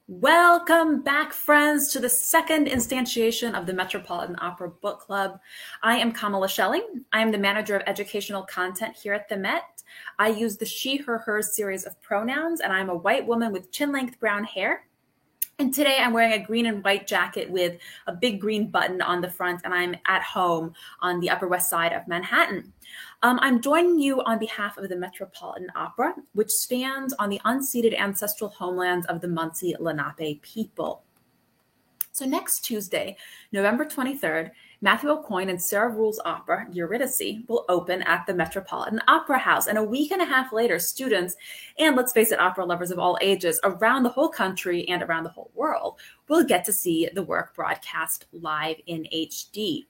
Welcome back, friends, to the second instantiation of the Metropolitan Opera Book Club. I am Kamala Schelling. I am the manager of educational content here at the Met. I use the she, her, hers series of pronouns, and I'm a white woman with chin-length brown hair. And today I'm wearing a green and white jacket with a big green button on the front, and I'm at home on the Upper West Side of Manhattan. I'm joining you on behalf of the Metropolitan Opera, which stands on the unceded ancestral homelands of the Munsee Lenape people. So next Tuesday, November 23rd, Matthew Aucoin and Sarah Ruhl's opera, Eurydice, will open at the Metropolitan Opera House. And a week and a half later, students, and let's face it, opera lovers of all ages around the whole country and around the whole world will get to see the work broadcast live in HD.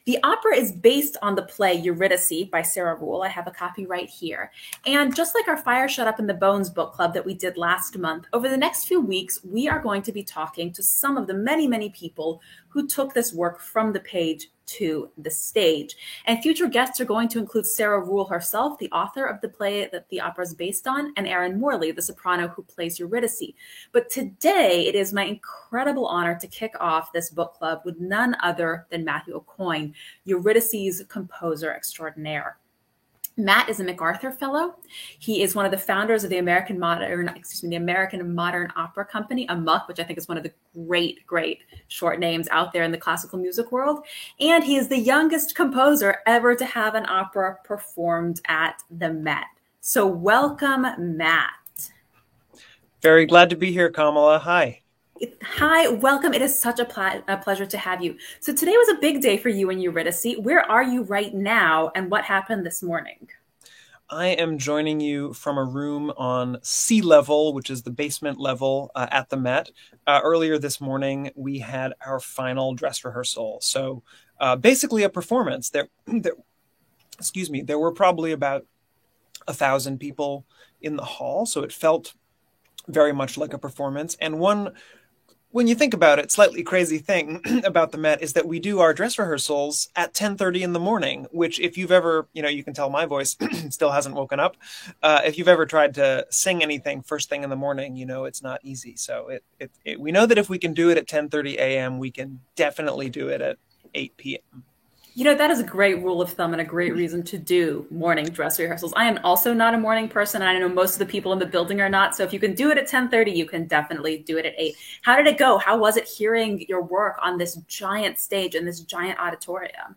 The opera is based on the play Eurydice by Sarah Ruhl. I have a copy right here. And just like our Fire Shut Up in the Bones book club that we did last month, over the next few weeks, we are going to be talking to some of the many, many people who took this work from the page to the stage. And future guests are going to include Sarah Ruhl herself, the author of the play that the opera is based on, and Erin Morley, the soprano who plays Eurydice. But today, it is my incredible honor to kick off this book club with none other than Matthew Aucoin, Eurydice's composer extraordinaire. Matt is a MacArthur Fellow. He is one of the founders of the American Modern Opera Company, AMUC, which I think is one of the great short names out there in the classical music world. And he is the youngest composer ever to have an opera performed at the Met. So welcome, Matt. Very glad to be here, Kamala. Hi. Hi, welcome. It is such a pleasure to have you. So today was a big day for you and Eurydice. Where are you right now, and what happened this morning? I am joining you from a room on sea level, which is the basement level at the Met. Earlier this morning, we had our final dress rehearsal. So basically a performance. There were probably about 1,000 people in the hall, so it felt very much like a performance. And when you think about it, slightly crazy thing about the Met is that we do our dress rehearsals at 10:30 in the morning, which if you've ever, you can tell my voice still hasn't woken up. If you've ever tried to sing anything first thing in the morning, it's not easy. So we know that if we can do it at 10:30 a.m., we can definitely do it at 8 p.m. That is a great rule of thumb and a great reason to do morning dress rehearsals. I am also not a morning person, and I know most of the people in the building are not. So if you can do it at 10:30, you can definitely do it at 8. How did it go? How was it hearing your work on this giant stage in this giant auditorium?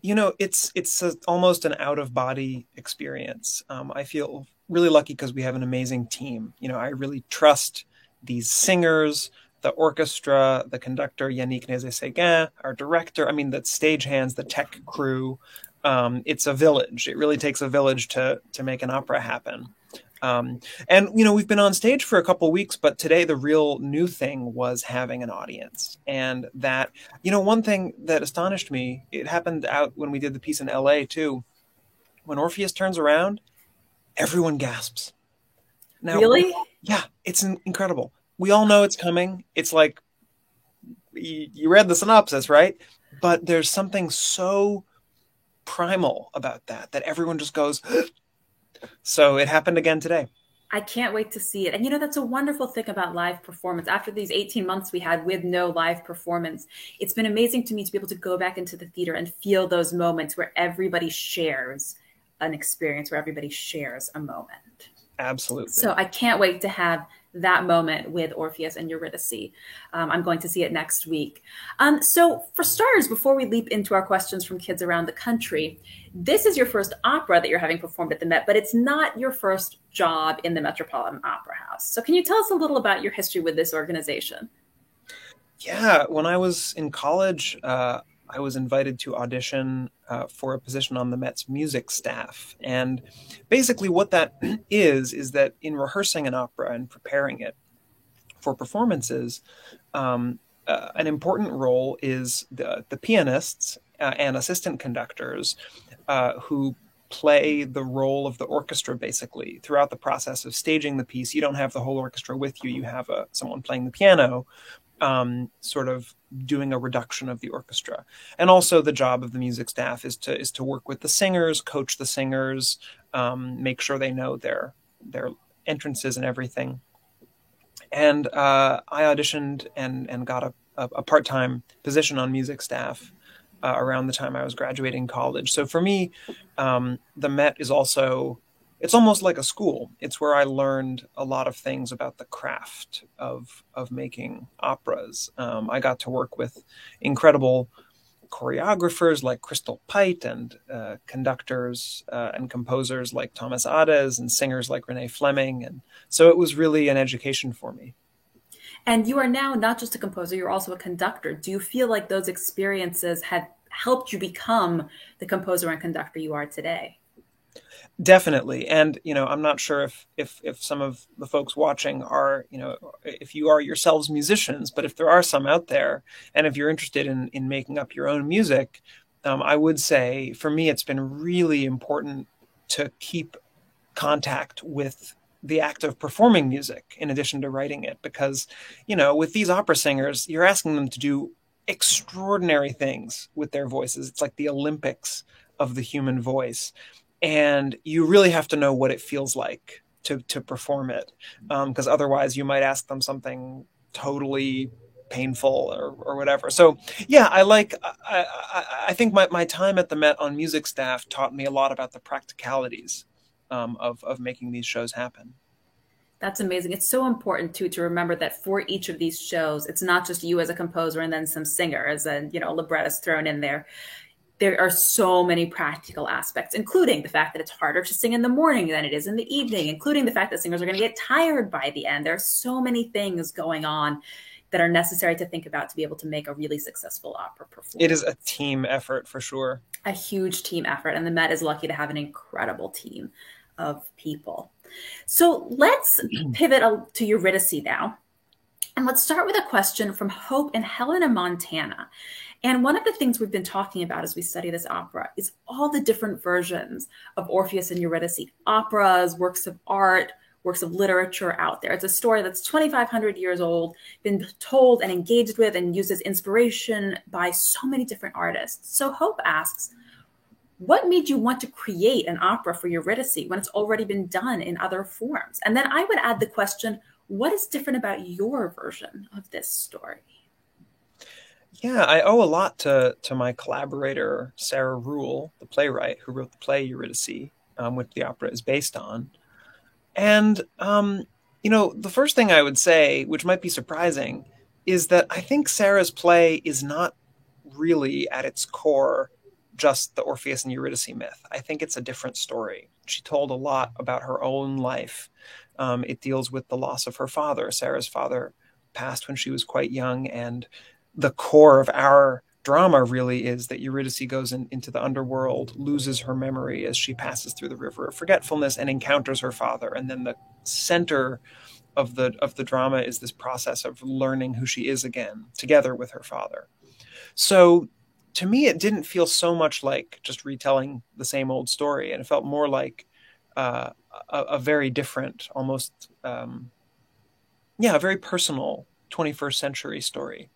It's almost an out-of-body experience. I feel really lucky because we have an amazing team. I really trust these singers, the orchestra, the conductor, Yannick Nézet-Séguin, our director, the stagehands, the tech crew. It's a village. It really takes a village to make an opera happen. And we've been on stage for a couple of weeks, but today the real new thing was having an audience. And that, one thing that astonished me, it happened out when we did the piece in LA too. When Orpheus turns around, everyone gasps. Now, really? Yeah, it's incredible. We all know it's coming. It's like, you read the synopsis, right? But there's something so primal about that everyone just goes, so it happened again today. I can't wait to see it. And that's a wonderful thing about live performance. After these 18 months we had with no live performance, it's been amazing to me to be able to go back into the theater and feel those moments where everybody shares an experience, where everybody shares a moment. Absolutely. So I can't wait to have that moment with Orpheus and Eurydice. I'm going to see it next week. So for starters, before we leap into our questions from kids around the country, this is your first opera that you're having performed at the Met, but it's not your first job in the Metropolitan Opera House. So can you tell us a little about your history with this organization? Yeah, when I was in college, I was invited to audition for a position on the Met's music staff. And basically what that is that in rehearsing an opera and preparing it for performances, an important role is the pianists and assistant conductors who play the role of the orchestra basically throughout the process of staging the piece. You don't have the whole orchestra with you. You have someone playing the piano, sort of doing a reduction of the orchestra. And also the job of the music staff is to work with the singers, coach the singers, make sure they know their entrances and everything. And I auditioned and got a part-time position on music staff around the time I was graduating college. So for me, the Met is also, it's almost like a school. It's where I learned a lot of things about the craft of making operas. I got to work with incredible choreographers like Crystal Pite and conductors and composers like Thomas Adès and singers like Renee Fleming. And so it was really an education for me. And you are now not just a composer, you're also a conductor. Do you feel like those experiences have helped you become the composer and conductor you are today? Definitely. And, I'm not sure if some of the folks watching are, if you are yourselves musicians, but if there are some out there, and if you're interested in making up your own music, I would say for me, it's been really important to keep contact with the act of performing music in addition to writing it, because, with these opera singers, you're asking them to do extraordinary things with their voices. It's like the Olympics of the human voice. And you really have to know what it feels like to perform it, because otherwise you might ask them something totally painful or whatever. So yeah, I think my time at the Met on music staff taught me a lot about the practicalities of making these shows happen. That's amazing. It's so important too to remember that for each of these shows, it's not just you as a composer and then some singers and librettist thrown in there. There are so many practical aspects, including the fact that it's harder to sing in the morning than it is in the evening, including the fact that singers are going to get tired by the end. There are so many things going on that are necessary to think about to be able to make a really successful opera performance. It is a team effort for sure. A huge team effort, and the Met is lucky to have an incredible team of people. So let's pivot to Eurydice now. And let's start with a question from Hope in Helena, Montana. And one of the things we've been talking about as we study this opera is all the different versions of Orpheus and Eurydice, operas, works of art, works of literature out there. It's a story that's 2,500 years old, been told and engaged with and used as inspiration by so many different artists. So Hope asks, what made you want to create an opera for Eurydice when it's already been done in other forms? And then I would add the question, what is different about your version of this story? Yeah, I owe a lot to my collaborator, Sarah Ruhl, the playwright who wrote the play Eurydice, which the opera is based on. And, the first thing I would say, which might be surprising, is that I think Sarah's play is not really at its core just the Orpheus and Eurydice myth. I think it's a different story. She told a lot about her own life. It deals with the loss of her father. Sarah's father passed when she was quite young, and the core of our drama really is that Eurydice goes into the underworld, loses her memory as she passes through the river of forgetfulness and encounters her father. And then the center of the drama is this process of learning who she is again, together with her father. So to me, it didn't feel so much like just retelling the same old story, and it felt more like a very different, almost, a very personal 21st century story.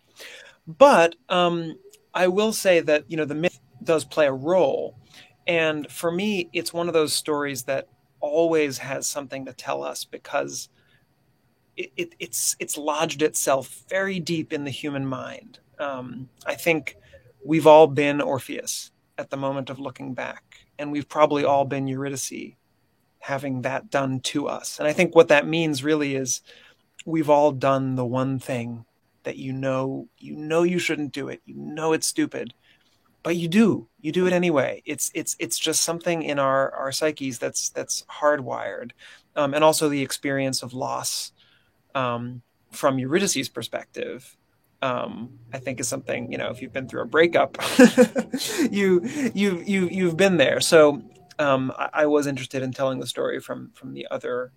But I will say that, the myth does play a role. And for me, it's one of those stories that always has something to tell us because it's lodged itself very deep in the human mind. I think we've all been Orpheus at the moment of looking back, and we've probably all been Eurydice having that done to us. And I think what that means really is we've all done the one thing that you know you shouldn't do it. You know it's stupid, but you do it anyway. It's just something in our psyches that's hardwired. And also the experience of loss from Eurydice's perspective, I think is something, if you've been through a breakup, you've been there. So I was interested in telling the story from the other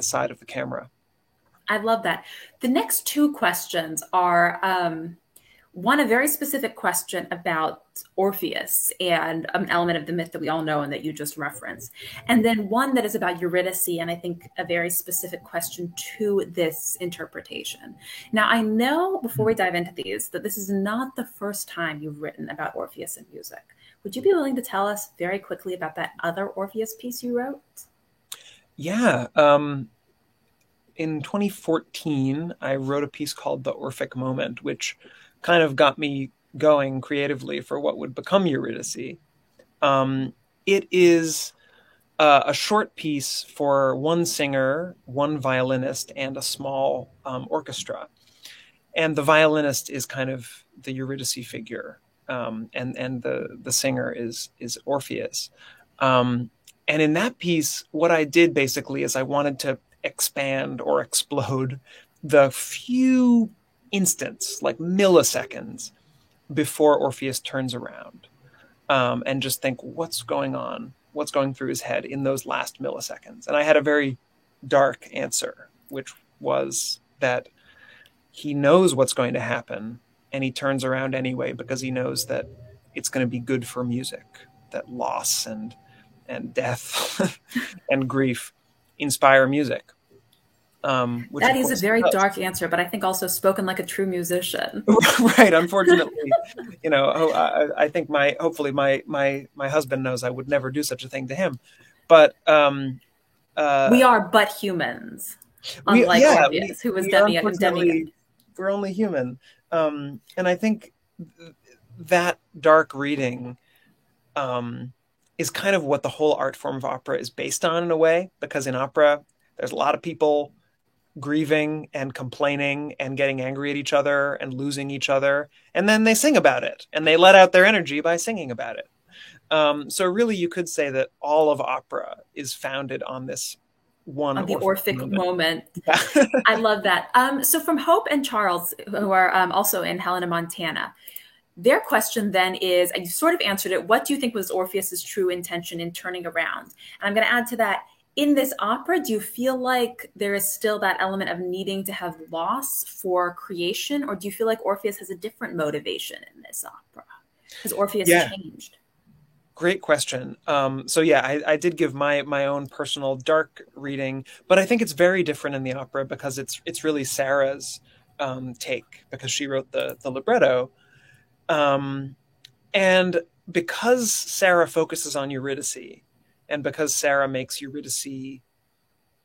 side of the camera. I love that. The next two questions are, one, a very specific question about Orpheus and an element of the myth that we all know and that you just referenced. And then one that is about Eurydice, and I think a very specific question to this interpretation. Now, I know before we dive into these that this is not the first time you've written about Orpheus in music. Would you be willing to tell us very quickly about that other Orpheus piece you wrote? Yeah. In 2014, I wrote a piece called The Orphic Moment, which kind of got me going creatively for what would become Eurydice. It is a short piece for one singer, one violinist, and a small orchestra. And the violinist is kind of the Eurydice figure, and the singer is Orpheus. And in that piece, what I did basically is I wanted to expand or explode the few instants, like milliseconds, before Orpheus turns around, and just think, what's going on? What's going through his head in those last milliseconds? And I had a very dark answer, which was that he knows what's going to happen, and he turns around anyway because he knows that it's going to be good for music, that loss and death and grief inspire music. That is a very dark answer, but I think also spoken like a true musician. Right. Unfortunately, I think hopefully my husband knows I would never do such a thing to him. But we are but humans, unlike Orpheus, who was demigod. We're only human, and I think that dark reading is kind of what the whole art form of opera is based on, in a way, because in opera there's a lot of people grieving and complaining and getting angry at each other and losing each other, and then they sing about it and they let out their energy by singing about it. So really you could say that all of opera is founded on this one, on the Orphic moment. Yeah. I love that. So from Hope and Charles, who are also in Helena, Montana, their question then is, and you sort of answered it, what do you think was Orpheus's true intention in turning around? And I'm going to add to that, in this opera, do you feel like there is still that element of needing to have loss for creation, or do you feel like Orpheus has a different motivation in this opera? Has Orpheus changed? Great question. So yeah, I did give my own personal dark reading, but I think it's very different in the opera because it's really Sarah's take, because she wrote the libretto. And because Sarah focuses on Eurydice, and because Sarah makes Eurydice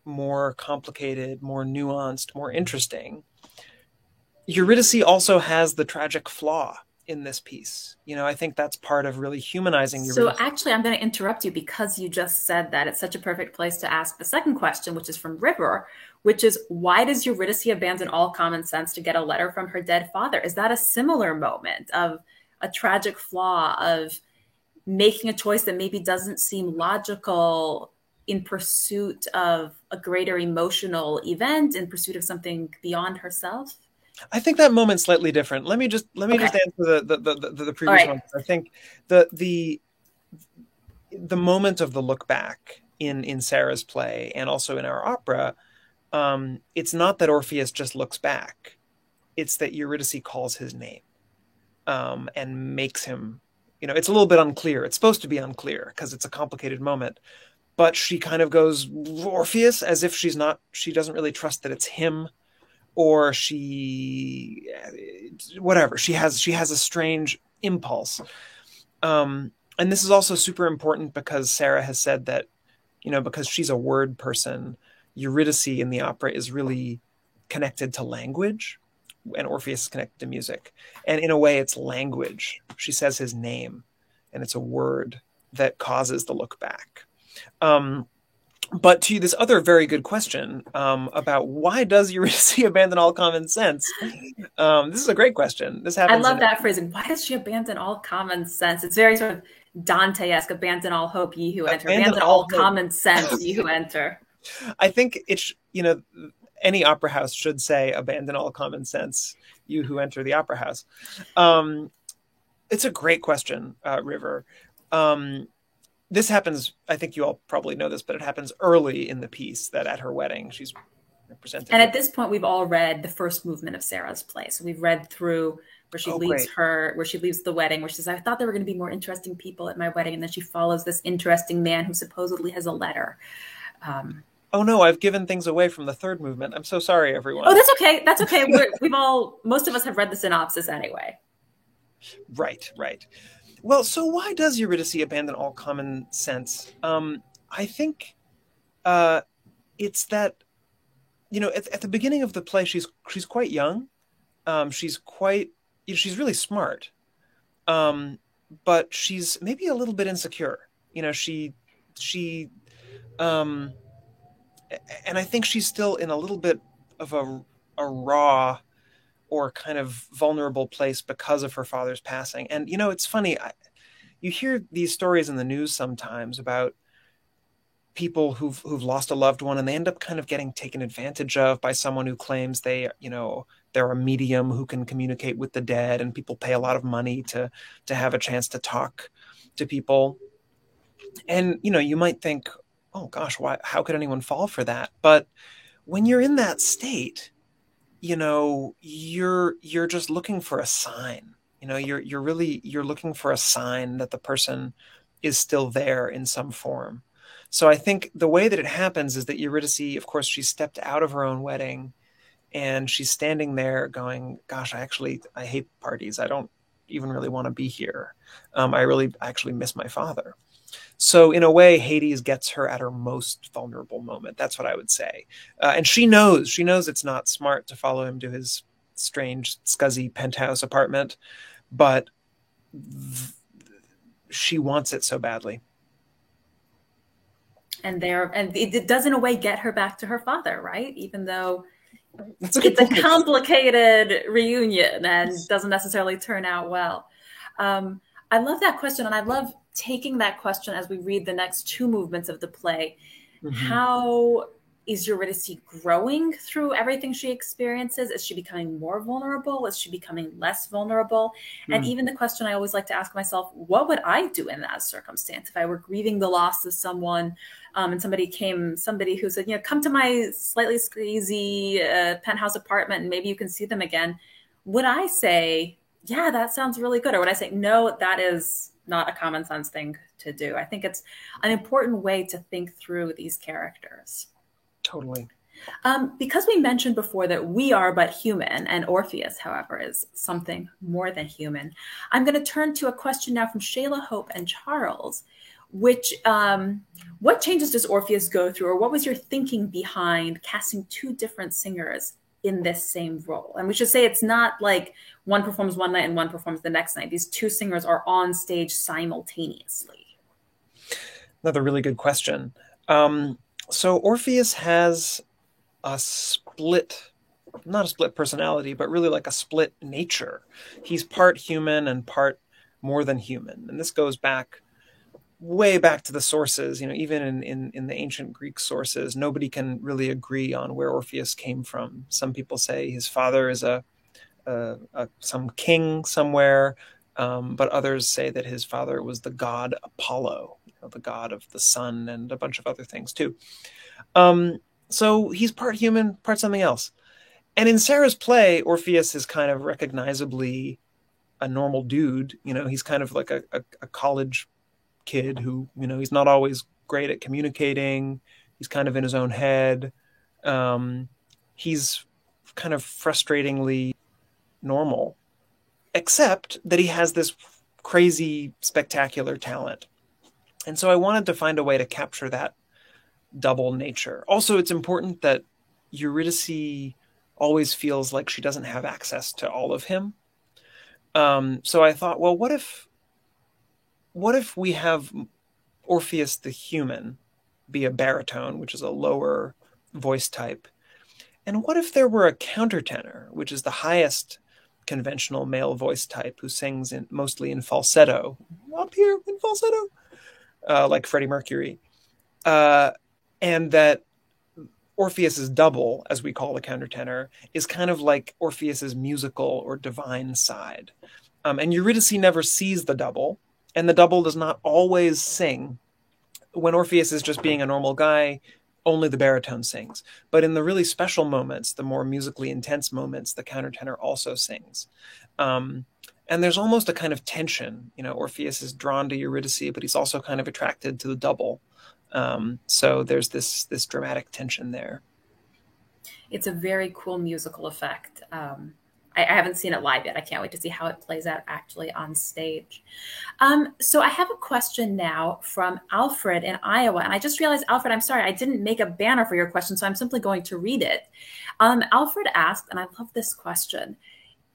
more complicated, more nuanced, more interesting, Eurydice also has the tragic flaw in this piece. I think that's part of really humanizing Eurydice. So actually, I'm going to interrupt you because you just said that. It's such a perfect place to ask the second question, which is from River, which is, why does Eurydice abandon all common sense to get a letter from her dead father? Is that a similar moment of a tragic flaw of making a choice that maybe doesn't seem logical in pursuit of a greater emotional event, in pursuit of something beyond herself? I think that moment's slightly different. Let me just answer the previous one. I think the moment of the look back in Sarah's play and also in our opera, it's not that Orpheus just looks back. It's that Eurydice calls his name and makes him, it's a little bit unclear. It's supposed to be unclear because it's a complicated moment. But she kind of goes, Orpheus, as if she doesn't really trust that it's him, or whatever. She has a strange impulse. And this is also super important because Sarah has said that, because she's a word person, Eurydice in the opera is really connected to language, and Orpheus is connected to music. And in a way, it's language. She says his name, and it's a word that causes the look back. But to this other very good question about why does Eurydice abandon all common sense? This is a great question. This happens. I love that phrasing. Why does she abandon all common sense? It's very sort of Dante-esque. Abandon all hope, ye who enter. Abandon all common sense, ye who enter. I think it's, any opera house should say, abandon all common sense, you who enter the opera house. It's a great question, River. This happens, I think you all probably know this, but it happens early in the piece, that at her wedding, she's represented. And at this point, we've all read the first movement of Sarah's play. So we've read through where she Oh, leaves great. where she leaves the wedding, where she says, I thought there were going to be more interesting people at my wedding. And then she follows this interesting man who supposedly has a letter. Um, Oh no, I've given things away from the third movement. I'm so sorry, oh, everyone. that's okay. That's okay. Most of us have read the synopsis anyway. Right, right. Well, so why does Eurydice abandon all common sense? I think uh, it's that at the beginning of the play, she's quite young. She's quite she's really smart, um, but she's maybe a little bit insecure. She um, and I think she's still in a little bit of a raw or kind of vulnerable place because of her father's passing. And it's funny. You hear these stories in the news sometimes about people who've lost a loved one, and they end up kind of getting taken advantage of by someone who claims they're a medium who can communicate with the dead, and people pay a lot of money to have a chance to talk to people. And you might think, oh gosh, why, how could anyone fall for that? But when you're in that state, you're just looking for a sign. You're looking for a sign that the person is still there in some form. So I think the way that it happens is that Eurydice, of course, she stepped out of her own wedding, and she's standing there going, gosh, I hate parties. I don't even really want to be here. I really actually miss my father. So in a way, Hades gets her at her most vulnerable moment. That's what I would say. And she knows it's not smart to follow him to his strange, scuzzy penthouse apartment, but she wants it so badly. And it does in a way get her back to her father, right? Even though That's a good it's a point. complicated reunion and doesn't necessarily turn out well. I love that question, and I love taking that question as we read the next two movements of the play. Mm-hmm. How is Eurydice growing through everything she experiences? Is she becoming more vulnerable? Is she becoming less vulnerable? And Mm. even the question I always like to ask myself, what would I do in that circumstance if I were grieving the loss of someone, and somebody who said, come to my slightly squeezy penthouse apartment and maybe you can see them again. Would I say, yeah, that sounds really good? Or would I say, no, that is not a common sense thing to do? I think it's an important way to think through these characters. Totally. Because we mentioned before that we are but human, and Orpheus, however, is something more than human, I'm going to turn to a question now from Shayla, Hope, and Charles, which what changes does Orpheus go through, or what was your thinking behind casting two different singers in this same role? And we should say it's not like one performs one night and one performs the next night. These two singers are on stage simultaneously. Another really good question. So Orpheus has a split, not a split personality, but really like a split nature. He's part human and part more than human. And this goes back way back to the sources. Even in the ancient Greek sources, nobody can really agree on where Orpheus came from. Some people say his father is some king somewhere, but others say that his father was the god Apollo, the god of the sun, and a bunch of other things too. So he's part human, part something else. And in Sarah's play, Orpheus is kind of recognizably a normal dude. He's kind of like a college kid who, he's not always great at communicating. He's kind of in his own head. He's kind of frustratingly normal, except that he has this crazy, spectacular talent. And so I wanted to find a way to capture that double nature. Also, it's important that Eurydice always feels like she doesn't have access to all of him. So I thought, well, what if we have Orpheus the human be a baritone, which is a lower voice type? And what if there were a countertenor, which is the highest conventional male voice type, who sings mostly in falsetto, up here in falsetto, like Freddie Mercury, and that Orpheus's double, as we call the countertenor, is kind of like Orpheus's musical or divine side. And Eurydice never sees the double, and the double does not always sing. When Orpheus is just being a normal guy, only the baritone sings. But in the really special moments, the more musically intense moments, the countertenor also sings. And there's almost a kind of tension. Orpheus is drawn to Eurydice, but he's also kind of attracted to the double. So there's this dramatic tension there. It's a very cool musical effect. I haven't seen it live yet. I can't wait to see how it plays out actually on stage. So I have a question now from Alfred in Iowa. And I just realized, Alfred, I'm sorry, I didn't make a banner for your question, so I'm simply going to read it. Alfred asked, and I love this question,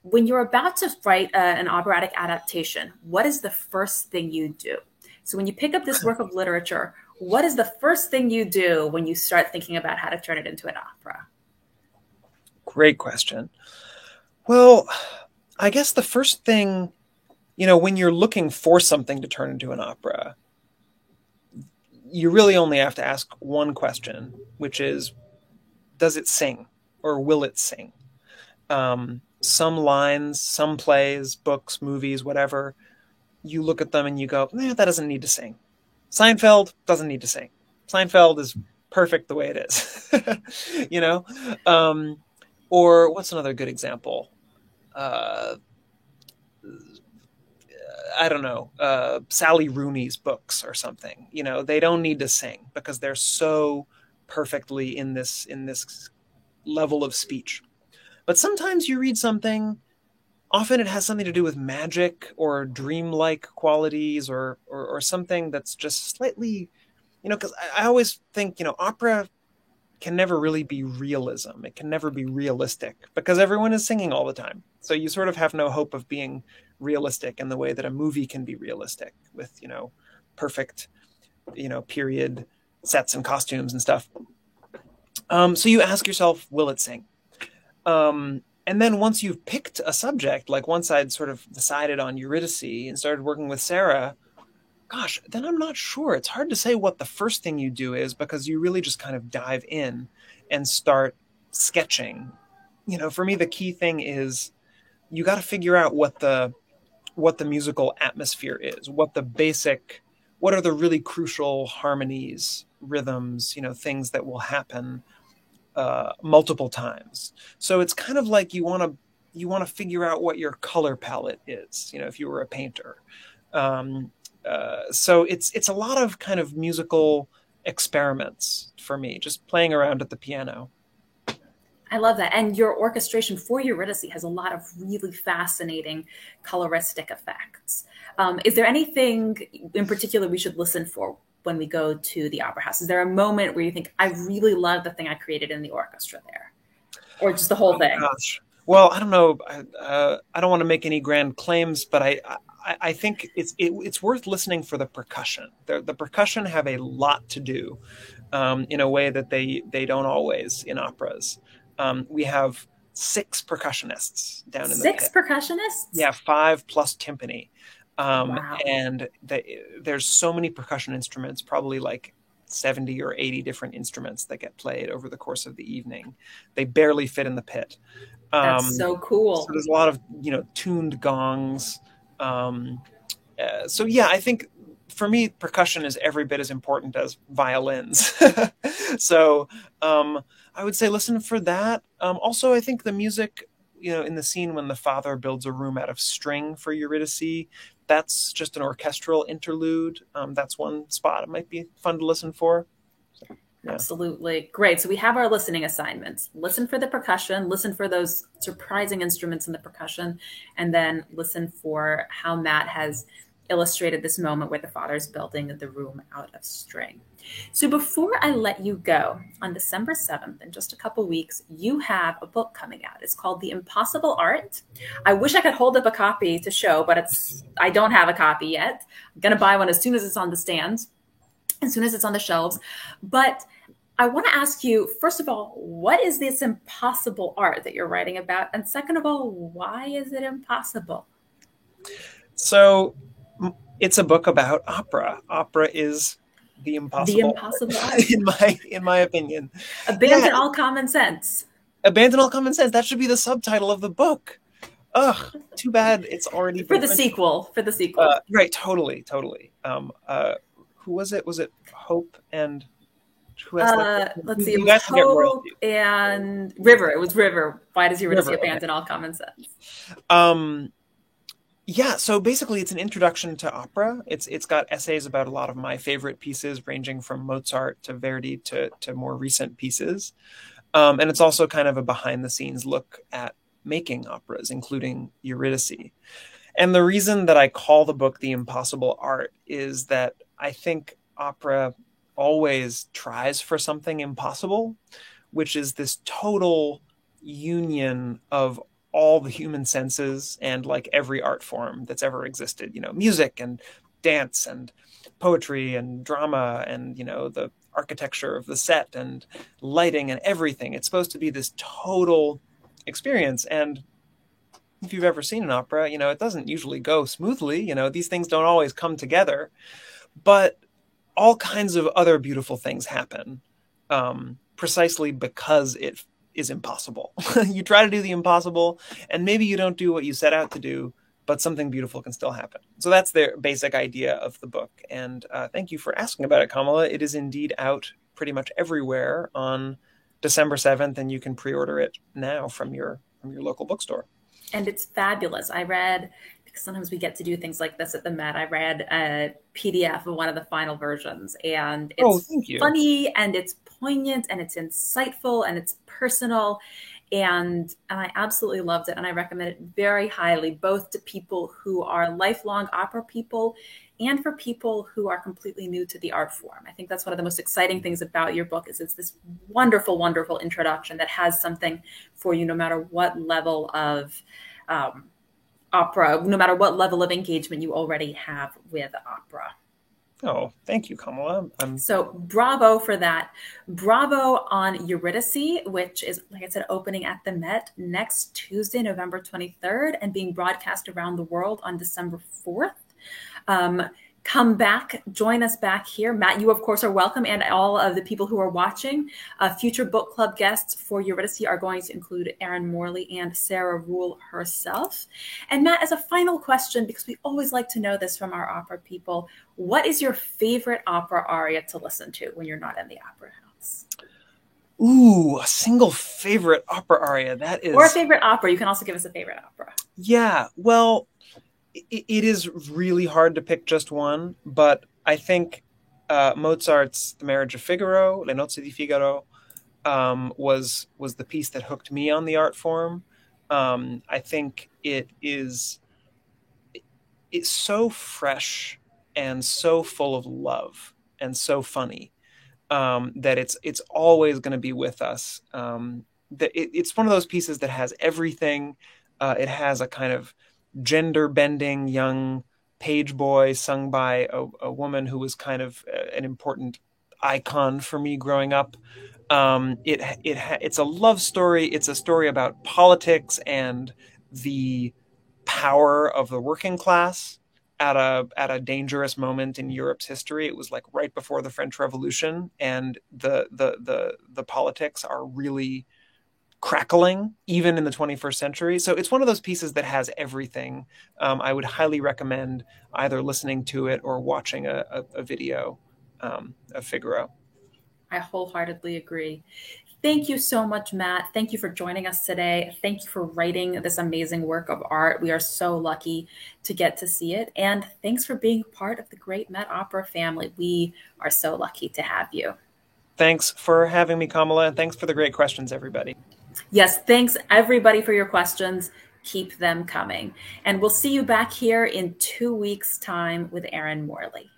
when you're about to write an operatic adaptation, what is the first thing you do? So when you pick up this work of literature, what is the first thing you do when you start thinking about how to turn it into an opera? Great question. Well, I guess the first thing, when you're looking for something to turn into an opera, you really only have to ask one question, which is, does it sing or will it sing? Some lines, some plays, books, movies, whatever, you look at them and you go, that doesn't need to sing. Seinfeld doesn't need to sing. Seinfeld is perfect the way it is. Or what's another good example? I don't know, Sally Rooney's books or something. They don't need to sing because they're so perfectly in this level of speech. But sometimes you read something, often it has something to do with magic or dreamlike qualities or something that's just slightly, because I always think, opera can never really be realism. It can never be realistic because everyone is singing all the time. So you sort of have no hope of being realistic in the way that a movie can be realistic with, perfect, period sets and costumes and stuff. So you ask yourself, will it sing? And then once you've picked a subject, like once I'd sort of decided on Eurydice and started working with Sarah, gosh, then I'm not sure. It's hard to say what the first thing you do is because you really just kind of dive in and start sketching. For me, the key thing is you got to figure out what the musical atmosphere is, what are the really crucial harmonies, rhythms, things that will happen multiple times. So it's kind of like you want to figure out what your color palette is, if you were a painter. So it's a lot of kind of musical experiments for me, just playing around at the piano. I love that. And your orchestration for Eurydice has a lot of really fascinating coloristic effects. Is there anything in particular we should listen for when we go to the opera house? Is there a moment where you think, I really love the thing I created in the orchestra there? Or just the whole thing? Gosh. Well, I don't know. I don't want to make any grand claims, but I think it's worth listening for the percussion. The percussion have a lot to do in a way that they don't always in operas. We have 6 percussionists down in the pit. 6 percussionists? Yeah, 5 plus timpani. Wow. And there's so many percussion instruments, probably like 70 or 80 different instruments that get played over the course of the evening. They barely fit in the pit. That's so cool. So there's a lot of, tuned gongs. So yeah, I think for me, percussion is every bit as important as violins. So I would say listen for that. Also, I think the music, in the scene when the father builds a room out of string for Eurydice, that's just an orchestral interlude. That's one spot it might be fun to listen for. So, yeah. Absolutely. Great. So we have our listening assignments. Listen for the percussion, listen for those surprising instruments in the percussion, and then listen for how Matt has illustrated this moment where the father's building the room out of string. So before I let you go, on December 7th, in just a couple weeks, you have a book coming out. It's called The Impossible Art. I wish I could hold up a copy to show, but I don't have a copy yet. I'm going to buy one as soon as it's on the stand, as soon as it's on the shelves. But I want to ask you, first of all, what is this impossible art that you're writing about? And second of all, why is it impossible? So it's a book about opera. Opera is the impossible art. in my opinion. Abandon all common sense. Abandon all common sense. That should be the subtitle of the book. Ugh, too bad it's already for the sequel. Right, totally. Who was it? Was it Hope and Who asked that question? Let's see. It You was guys can get Hope royalties. and River. It was River. Why does Eurydice River, abandon all common sense? Yeah, so basically it's an introduction to opera. It's got essays about a lot of my favorite pieces, ranging from Mozart to Verdi to more recent pieces. And it's also kind of a behind the scenes look at making operas, including Eurydice. And the reason that I call the book The Impossible Art is that I think opera always tries for something impossible, which is this total union of all the human senses and like every art form that's ever existed, music and dance and poetry and drama and, the architecture of the set and lighting and everything. It's supposed to be this total experience. And if you've ever seen an opera, it doesn't usually go smoothly. These things don't always come together, but all kinds of other beautiful things happen precisely because it is impossible. You try to do the impossible, and maybe you don't do what you set out to do, but something beautiful can still happen. So that's the basic idea of the book. And thank you for asking about it, Kamala. It is indeed out pretty much everywhere on December 7th, and you can pre-order it now from your local bookstore. And it's fabulous. I read, because sometimes we get to do things like this at the Met, I read a PDF of one of the final versions, and it's funny and it's poignant and it's insightful and it's personal. And I absolutely loved it. And I recommend it very highly, both to people who are lifelong opera people and for people who are completely new to the art form. I think that's one of the most exciting things about your book is it's this wonderful, wonderful introduction that has something for you no matter what level of opera, no matter what level of engagement you already have with opera. Oh, thank you, Kamala. So bravo for that. Bravo on Eurydice, which is, like I said, opening at the Met next Tuesday, November 23rd, and being broadcast around the world on December 4th. Come back, join us back here. Matt, you, of course, are welcome, and all of the people who are watching. Future book club guests for Eurydice are going to include Erin Morley and Sarah Ruhl herself. And Matt, as a final question, because we always like to know this from our opera people, what is your favorite opera aria to listen to when you're not in the opera house? Ooh, a single favorite opera aria. That is... Or a favorite opera. You can also give us a favorite opera. Yeah, well... It is really hard to pick just one, but I think Mozart's The Marriage of Figaro, Le Nozze di Figaro, was the piece that hooked me on the art form. I think it's so fresh and so full of love and so funny that it's always going to be with us. It's one of those pieces that has everything. It has a kind of gender-bending young page boy sung by a woman who was kind of an important icon for me growing up. It's a love story. It's a story about politics and the power of the working class at a dangerous moment in Europe's history. It was like right before the French Revolution, and the politics are really crackling even in the 21st century. So it's one of those pieces that has everything. I would highly recommend either listening to it or watching a video of Figaro. I wholeheartedly agree. Thank you so much, Matt. Thank you for joining us today. Thank you for writing this amazing work of art. We are so lucky to get to see it. And thanks for being part of the great Met Opera family. We are so lucky to have you. Thanks for having me, Kamala, and thanks for the great questions, everybody. Yes, thanks everybody for your questions. Keep them coming. And we'll see you back here in 2 weeks' time with Erin Morley.